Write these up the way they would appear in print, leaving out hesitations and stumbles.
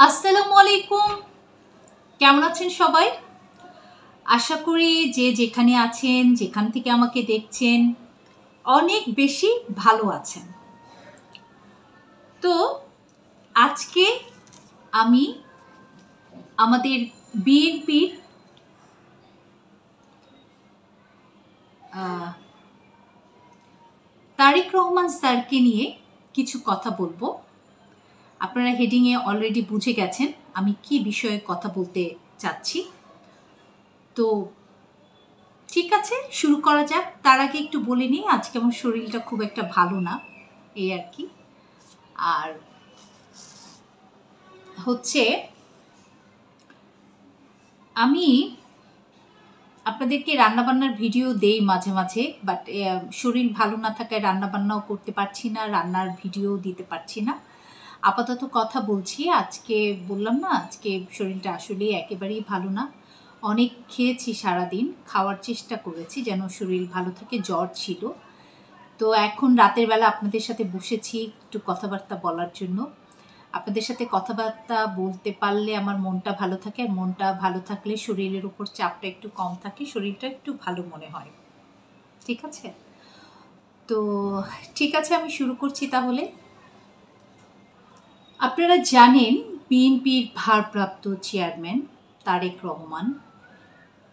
আসসালামু আলাইকুম। কেমন আছেন সবাই? আশা করি যে যেখানে আছেন, যেখান থেকে আমাকে দেখছেন, অনেক বেশি ভালো আছেন। তো আজকে আমি আমাদের বিএনপির তারেক রহমান স্যারকে নিয়ে কিছু কথা বলবো। আপনারা হেডিংয়ে অলরেডি বুঝে গেছেন আমি কি বিষয়ে কথা বলতে চাচ্ছি। তো ঠিক আছে, শুরু করা যাক। তার আগে একটু বলে নিই, আজকে আমার শরীরটা খুব একটা ভালো না, এই আর কি। আর হচ্ছে আমি আপনাদেরকে রান্নাবান্নার ভিডিও দেই মাঝে মাঝে, বাট শরীর ভালো না থাকায় রান্নাবান্নাও করতে পারছি না, রান্নার ভিডিও দিতে পারছি না। আপাতত কথা বলছি। আজকে বললাম না, আজকে শরীরটা আসলে একেবারেই ভালো না। অনেক খেয়েছি সারাদিন, খাওয়ার চেষ্টা করেছি যেন শরীর ভালো থাকে, জ্বর ছিল। তো এখন রাতের বেলা আপনাদের সাথে বসেছি একটু কথাবার্তা বলার জন্য। আপনাদের সাথে কথাবার্তা বলতে পারলে আমার মনটা ভালো থাকে, আর মনটা ভালো থাকলে শরীরের উপর চাপটা একটু কম থাকে, শরীরটা একটু ভালো মনে হয়। ঠিক আছে? তো ঠিক আছে, আমি শুরু করছি তাহলে। আপনারা জানেন বিএনপির ভারপ্রাপ্ত চেয়ারম্যান তারেক রহমান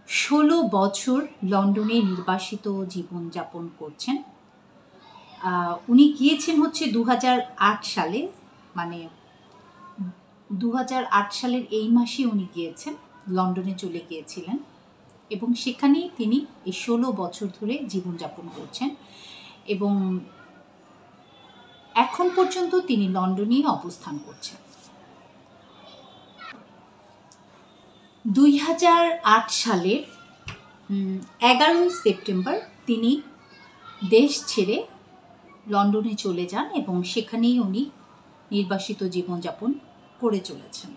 16 বছর লন্ডনে নির্বাসিত জীবনযাপন করছেন। উনি গিয়েছেন হচ্ছে 2008 সালে, মানে 2008 সালের এই মাসে উনি গিয়েছেন, লন্ডনে চলে গিয়েছিলেন এবং সেখানেই তিনি এই 16 বছর ধরে জীবনযাপন করছেন এবং এখন পর্যন্ত তিনি লন্ডনেই অবস্থান করছেন। 2008 সালের 11 সেপ্টেম্বর তিনি দেশ ছেড়ে লন্ডনে চলে যান এবং সেখানেই উনি নির্বাসিত জীবনযাপন করে চলেছেন।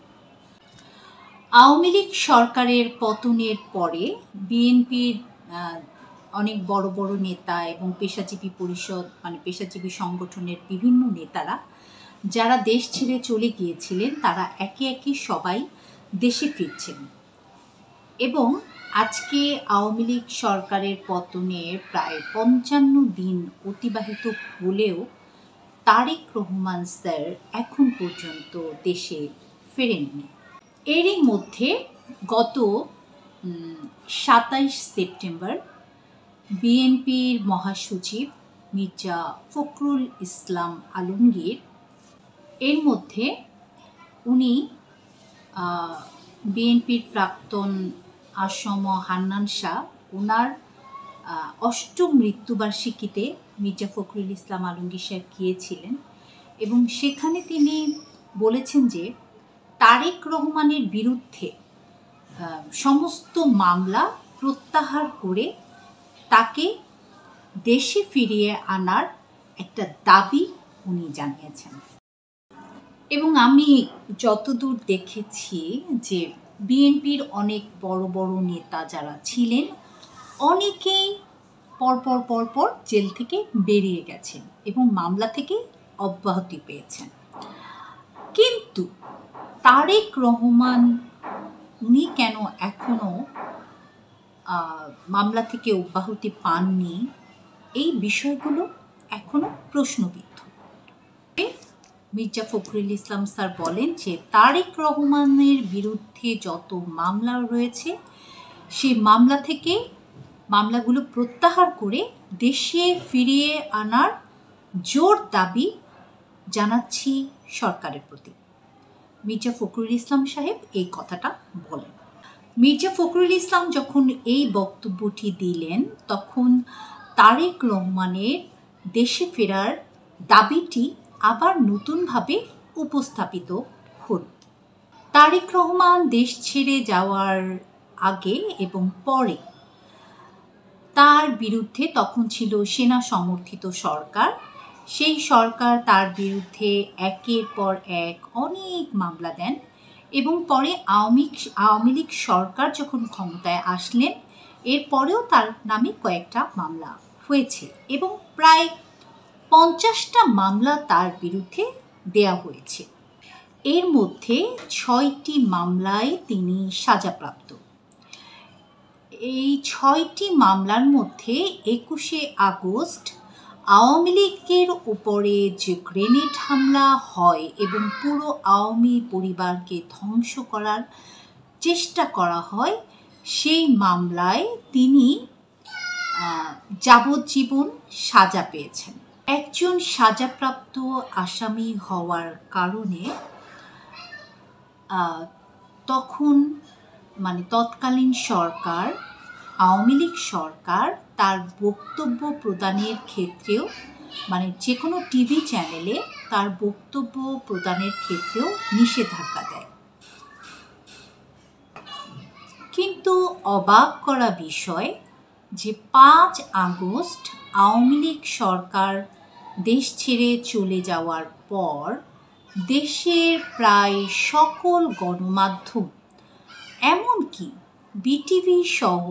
আওয়ামী লীগ সরকারের পতনের পরে বিএনপির অনেক বড় বড় নেতা এবং পেশাজীবী পরিষদ, মানে পেশাজীবী সংগঠনের বিভিন্ন নেতারা যারা দেশ ছেড়ে চলে গিয়েছিলেন তারা একে একে সবাই দেশে ফিরছেন এবং আজকে আওয়ামী লীগ সরকারের পতনের প্রায় 55 দিন অতিবাহিত হলেও তারেক রহমান স্যার এখন পর্যন্ত দেশে ফেরেননি। এরই মধ্যে গত 27 সেপ্টেম্বর বিএনপির মহাসচিব মির্জা ফখরুল ইসলাম আলমগীর এর মধ্যে উনি বিএনপির প্রাক্তন আসম হান্নান শাহ ওনার 8ম মৃত্যুবার্ষিকীতে মির্জা ফখরুল ইসলাম আলমগীর সাহেব গিয়েছিলেন এবং সেখানে তিনি বলেছেন যে তারেক রহমানের বিরুদ্ধে সমস্ত মামলা প্রত্যাহার করে তাকে দেশে ফিরিয়ে আনার একটা দাবি উনি জানিয়েছেন। এবং আমি যতদূর দেখেছি যে বিএনপির অনেক বড় বড় নেতা যারা ছিলেন অনেকেই পরপর জেল থেকে বেরিয়ে গেছেন এবং মামলা থেকে অব্যাহতি পেয়েছেন, কিন্তু তারেক রহমান উনি কেন এখনো মামলা থেকে অব্যাহতি পাননি, এই বিষয়গুলো এখনো প্রশ্নবিদ্ধ। মির্জা ফখরুল ইসলাম স্যার বলেন যে তারেক রহমানের বিরুদ্ধে যত মামলা রয়েছে সেই মামলাগুলো প্রত্যাহার করে দেশে ফিরিয়ে আনার জোর দাবি জানাচ্ছি সরকারের প্রতি। মির্জা ফখরুল ইসলাম সাহেব এই কথাটা বলেন। মির্জা ফখরুল ইসলাম যখন এই বক্তব্যটি দিলেন তখন তারেক রহমানের দেশে ফেরার দাবিটি আবার নতুনভাবে উপস্থাপিত হল। তারেক রহমান দেশ ছেড়ে যাওয়ার আগে এবং পরে তার বিরুদ্ধে, তখন ছিল সেনা সমর্থিত সরকার, সেই সরকার তার বিরুদ্ধে একের পর এক অনেক মামলা দেন এবং পরে আওয়ামী লীগ সরকার যখন ক্ষমতায় আসলেন এরপরেও তার নামে কয়েকটা মামলা হয়েছে এবং প্রায় 50টা মামলা তার বিরুদ্ধে দেয়া হয়েছে। এর মধ্যে 6টি মামলায় তিনি সাজাপ্রাপ্ত। এই 6টি মামলার মধ্যে 21শে আগস্ট আওয়ামী লীগের উপরে যে গ্রেনেড হামলা হয় এবং পুরো আওয়ামী পরিবারকে ধ্বংস করার চেষ্টা করা হয়, সেই মামলায় তিনি যাবজ্জীবন সাজা পেয়েছেন। একজন সাজাপ্রাপ্ত আসামি হওয়ার কারণে তখন তৎকালীন সরকার, আওয়ামী লীগ সরকার, তার বক্তব্য প্রদানের ক্ষেত্রেও যে কোনো টিভি চ্যানেলে তার বক্তব্য প্রদানের ক্ষেত্রেও নিষেধাজ্ঞা দেয়। কিন্তু অবাক করা বিষয় যে 5 আগস্ট আওয়ামী লীগ সরকার দেশ ছেড়ে চলে যাওয়ার পর দেশের প্রায় সকল গণমাধ্যম, এমনকি বিটিভি সহ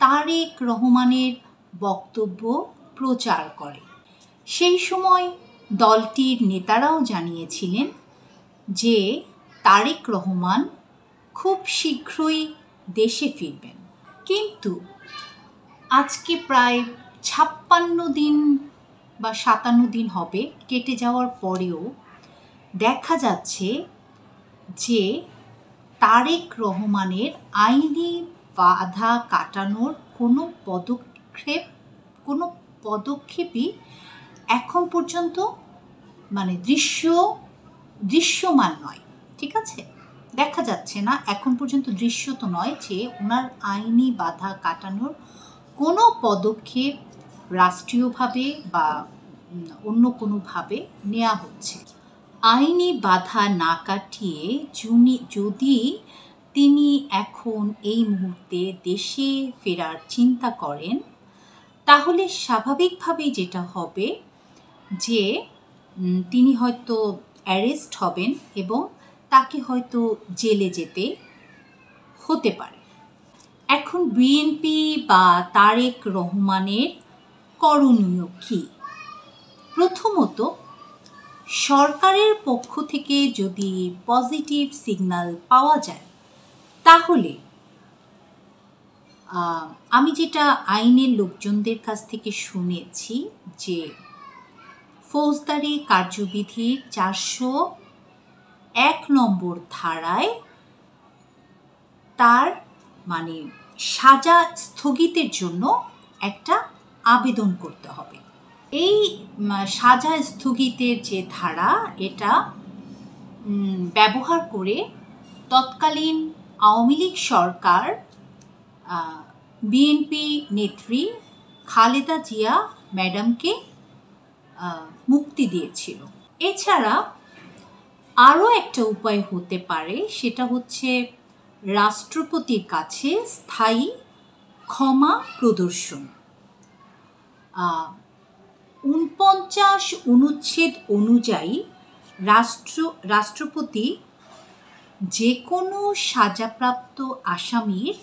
তারেক রহমানের বক্তব্য প্রচার করে। সেই সময় দলটির নেতারাও জানিয়েছিলেন যে তারেক রহমান খুব শীঘ্রই দেশে ফিরবেন। কিন্তু আজকে প্রায় 56 দিন বা 57 দিন হবে কেটে যাওয়ার পরেও দেখা যাচ্ছে যে তারেক রহমানের আইনি বাধা কাটানোর কোনো পদক্ষেপই এখন পর্যন্ত দৃশ্যমান নয়। ঠিক আছে, দেখা যাচ্ছে না, এখন পর্যন্ত দৃশ্যত নয় যে ওনার আইনি বাধা কাটানোর কোনো পদক্ষেপ রাষ্ট্রীয়ভাবে বা অন্য কোনোভাবে নেওয়া হচ্ছে। আইনি বাধা না কাটিয়ে যদি তিনি এখন এই মুহূর্তে দেশে ফেরার চিন্তা করেন, তাহলে স্বাভাবিকভাবেই যেটা হবে যে তিনি হয়তো অ্যারেস্ট হবেন এবং তাকে হয়তো জেলে যেতে হতে পারে। এখন বিএনপি বা তারেক রহমানের করণীয় কী? প্রথমত, সরকারের পক্ষ থেকে যদি পজিটিভ সিগন্যাল পাওয়া যায়, তাহলে আমি যেটা আইনের লোকজনদের কাছ থেকে শুনেছি যে ফৌজদারি কার্যবিধির 401 নম্বর ধারায় তার সাজা স্থগিতের জন্য একটা আবেদন করতে হবে। এই সাজা স্থগিতের যে ধারা, এটা ব্যবহার করে তৎকালীন আওয়ামী লীগ সরকার বিএনপি নেত্রী খালেদা জিয়া ম্যাডামকে মুক্তি দিয়েছিল। এছাড়া আরও একটা উপায় হতে পারে, সেটা হচ্ছে রাষ্ট্রপতির কাছে স্থায়ী ক্ষমা প্রদর্শন। 49 অনুচ্ছেদ অনুযায়ী রাষ্ট্রপতি যে কোনো সাজাপ্রাপ্ত আসামির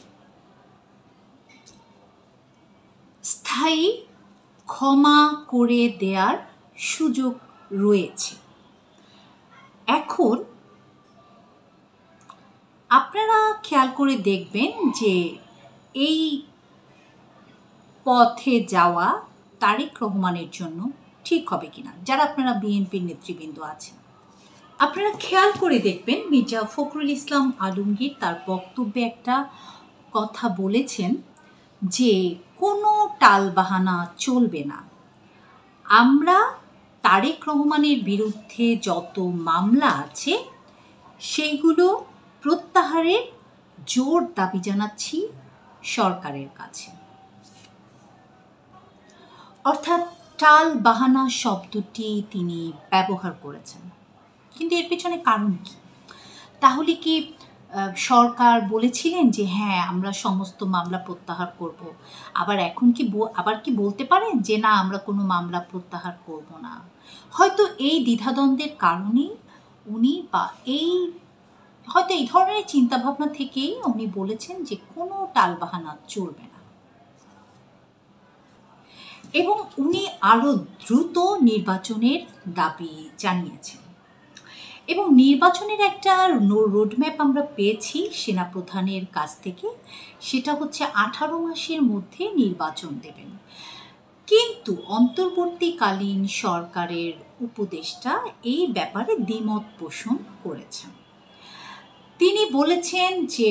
স্থায়ী ক্ষমা করে দেওয়ার সুযোগ রয়েছে। এখন আপনারা খেয়াল করে দেখবেন যে এই পথে যাওয়া তারেক রহমানের জন্য ঠিক হবে কিনা। যারা আপনারা বিএনপির নেতৃবৃন্দ আছেন, আপনারা খেয়াল করে দেখবেন মির্জা ফখরুল ইসলাম আলমগীর তার বক্তব্যে একটা কথা বলেছেন যে কোনো টালবাহানা চলবে না। আমরা তারেক রহমানের বিরুদ্ধে যত মামলা আছে সেইগুলো প্রত্যাহারের জোর দাবি জানাচ্ছি সরকারের কাছে। অর্থাৎ টাল বাহানা শব্দটি তিনি ব্যবহার করেছেন। কিন্তু এর পেছনে কারণ কি? তাহলে কি সরকার বলেছিলেন যে হ্যাঁ আমরা সমস্ত মামলা প্রত্যাহার করব, আবার এখন কি বলতে পারেন যে না আমরা কোনো মামলা প্রত্যাহার করব না? হয়তো এই দ্বিধাদ্বন্দ্বের কারণেই উনি হয়তো এই ধরনের চিন্তাভাবনা থেকেই উনি বলেছেন যে কোনো টালবাহানা চলবে না, এবং উনি আরও দ্রুত নির্বাচনের দাবি জানিয়েছেন। এবং নির্বাচনের একটা রোডম্যাপ আমরা পেয়েছি সেনাপ্রধানের কাছ থেকে, সেটা হচ্ছে 18 মাসের মধ্যে নির্বাচন দেবেন। কিন্তু অন্তর্বর্তীকালীন সরকারের উপদেষ্টা এই ব্যাপারে দ্বিমত পোষণ করেছেন। তিনি বলেছেন যে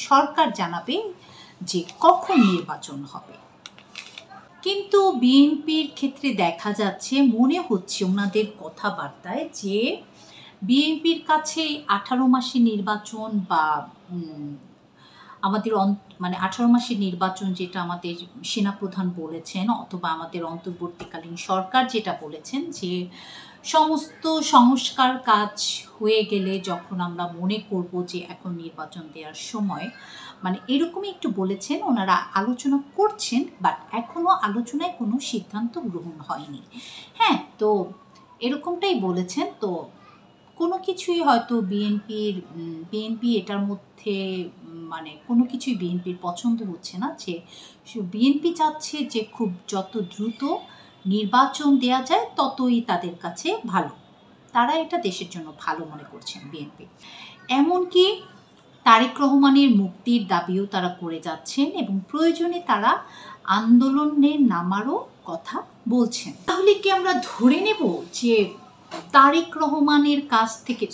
সরকার জানাবে যে কখন নির্বাচন হবে। কিন্তু বিএনপির ক্ষেত্রে দেখা যাচ্ছে, মনে হচ্ছে ওনাদের কথাবার্তায়, যে বিএনপির কাছে 18 মাসের নির্বাচন বা আমাদের 18 মাসের নির্বাচন যেটা আমাদের সেনাপ্রধান বলেছেন, অথবা আমাদের অন্তর্বর্তীকালীন সরকার যেটা বলেছেন, যে সমস্ত সংস্কার কাজ হয়ে গেলে যখন আমরা মনে করব যে এখন নির্বাচন দেওয়ার সময়, এরকমই একটু বলেছেন। ওনারা আলোচনা করছেন, বাট এখনও আলোচনায় কোনো সিদ্ধান্ত গ্রহণ হয়নি। হ্যাঁ, তো এরকমটাই বলেছেন। তো কোনো কিছুই হয়তো বিএনপি এটার মধ্যে কোনো কিছুই বিএনপির পছন্দ হচ্ছে না, যে বিএনপি চাচ্ছে যে খুব যত দ্রুত নির্বাচন দেয়া যায় ততই তাদের কাছে ভালো। তারা এটা দেশের জন্য ভালো মনে করছেন বিএনপি। এমনকি তারেক রহমানের মুক্তির দাবিও তারা করে যাচ্ছেন এবং প্রয়োজনে তারা আন্দোলনে নামারও কথা বলছেন। তাহলে কি আমরা ধরে নেব যে তারেক রহমানের কাছ থেকে,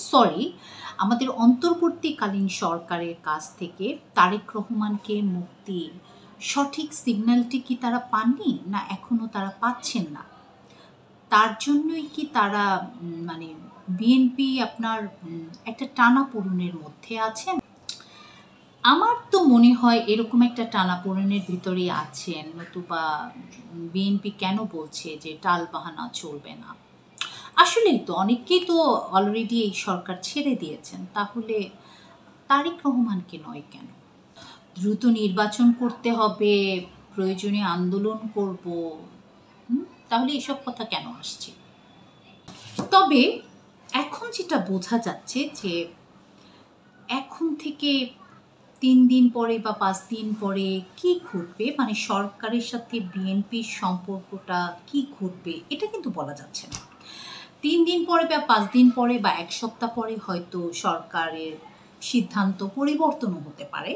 আমাদের অন্তর্বর্তীকালীন সরকারের কাছ থেকে তারেক রহমানকে মুক্তির সঠিক সিগন্যালটি কি তারা পাননি, না এখনো তারা পাচ্ছেন না? তার জন্যই কি তারা বিএনপি আপনার একটা টানাপোড়েনের মধ্যে আছেন? আমার তো মনে হয় এরকম একটা টানাপোড়েনের ভিতরেই আছেন, নতুবা বিএনপি কেন বলছে যে টালবাহানা চলবে না? আসলেই তো অনেকেই তো অলরেডি এই সরকার ছেড়ে দিয়েছেন, তাহলে তারেক রহমানকে নয় কেন? দ্রুত নির্বাচন করতে হবে, প্রয়োজনে আন্দোলন করব, তাহলে এসব কথা কেন আসছে? তবে এখন যেটা বোঝা যাচ্ছে, যে এখন থেকে 3 দিন পরে বা 5 দিন পরে কি ঘটবে, সরকারের সাথে বিএনপির সম্পর্কটা কি ঘটবে, এটা কিন্তু বলা যাচ্ছে না। 3 দিন পরে বা 5 দিন পরে বা 1 সপ্তাহ পরে হয়তো সরকারের সিদ্ধান্ত পরিবর্তনও হতে পারে।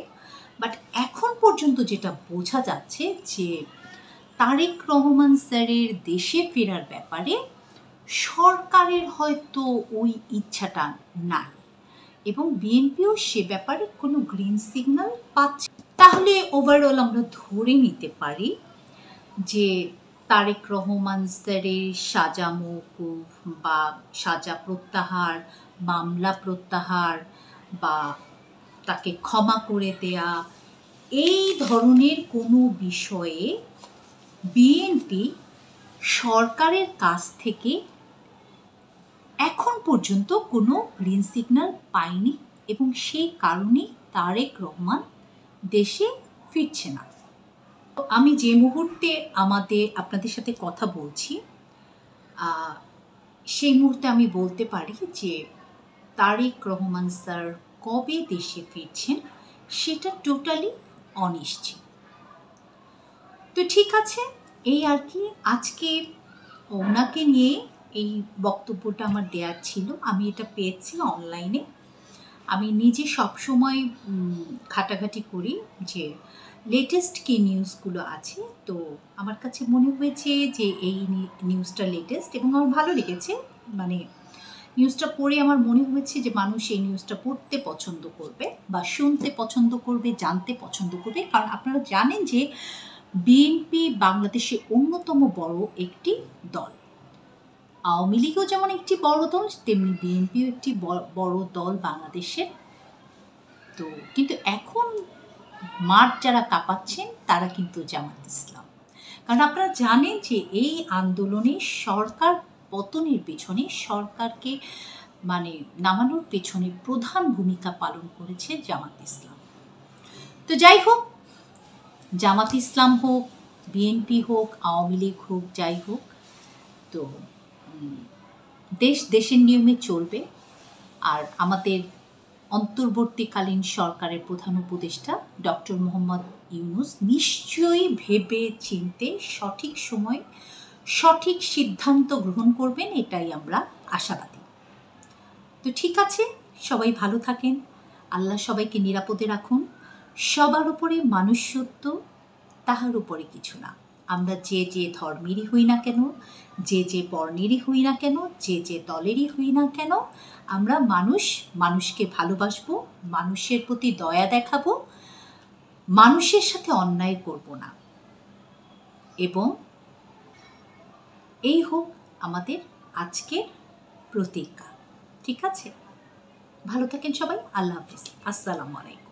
বাট এখন পর্যন্ত যেটা বোঝা যাচ্ছে, যে তারেক রহমান স্যারের দেশে ফেরার ব্যাপারে সরকারের হয়তো ওই ইচ্ছাটা নাই, এবং বিএনপিও সে ব্যাপারে কোনো গ্রিন সিগন্যাল পাচ্ছে। তাহলে ওভারঅল আমরা ধরে নিতে পারি যে তারেক রহমান স্যারের সাজা মওকুফ বা সাজা প্রত্যাহার, মামলা প্রত্যাহার বা তাকে ক্ষমা করে দেয়া, এই ধরনের কোনো বিষয়ে বিএনপি সরকারের কাছ থেকে এখন পর্যন্ত কোনো গ্রিন সিগন্যাল পায়নি, এবং সেই কারণে তারেক রহমান দেশে ফিরছে না। আমি যে মুহূর্তে আপনাদের সাথে কথা বলছি, সেই মুহূর্তে আমি বলতে পারি যে তারেক রহমান স্যার কবে দেশে ফিরছেন সেটা টোটালি অনিশ্চিত। তো ঠিক আছে, এই আর কি, আজকে ওনাকে নিয়ে এই বক্তব্যটা আমার দেওয়ার ছিল। আমি এটা পেয়েছি অনলাইনে। আমি নিজে সবসময় ঘাটাঘাটি করি যে লেটেস্ট কী নিউজগুলো আছে, তো আমার কাছে মনে হয়েছে যে এই নিউজটা লেটেস্ট এবং আমার ভালো লেগেছে। নিউজটা পড়ে আমার মনে হয়েছে যে মানুষ এই নিউজটা পড়তে পছন্দ করবে বা শুনতে পছন্দ করবে, জানতে পছন্দ করবে। কারণ আপনারা জানেন যে বিএনপি বাংলাদেশের অন্যতম বড় একটি দল। আওয়ামী লীগও যেমন একটি বড় দল, তেমনি বিএনপিও একটি বড় দল বাংলাদেশের। তো কিন্তু এখন মাঠ যারা কাঁপাচ্ছেন তারা কিন্তু জামাত ইসলাম। কারণ আপনারা জানেন যে এই আন্দোলনে সরকার পতনের পেছনে, সরকারকে নামানোর পেছনে প্রধান ভূমিকা পালন করেছে জামাত ইসলাম। তো যাই হোক, জামাত ইসলাম হোক, বিএনপি হোক, আওয়ামী লীগ হোক, যাই হোক, তো দেশের নিয়মে চলবে। আর আমাদের অন্তর্বর্তীকালীন সরকারের প্রধান উপদেষ্টা ডক্টর মোহাম্মদ ইউনূস নিশ্চয়ই ভেবে চিনতে সঠিক সময় সঠিক সিদ্ধান্ত গ্রহণ করবেন, এটাই আমরা আশাবাদী। তো ঠিক আছে, সবাই ভালো থাকেন, আল্লাহ সবাইকে নিরাপদে রাখুন। সবার উপরে মানুষ্যত্ব, তাহার উপরে কিছু না। আমরা যে যে ধর্মেরই হই না কেন, যে যে বর্ণেরই হই না কেন, যে যে দলেরই হই না কেন, আমরা মানুষ, মানুষকে ভালোবাসবো, মানুষের প্রতি দয়া দেখাবো, মানুষের সাথে অন্যায় করব না। এবং এই হোক আমাদের আজকের প্রতিজ্ঞা। ঠিক আছে, ভালো থাকেন সবাই। আল্লাহ হাফিজ, আসসালামু আলাইকুম।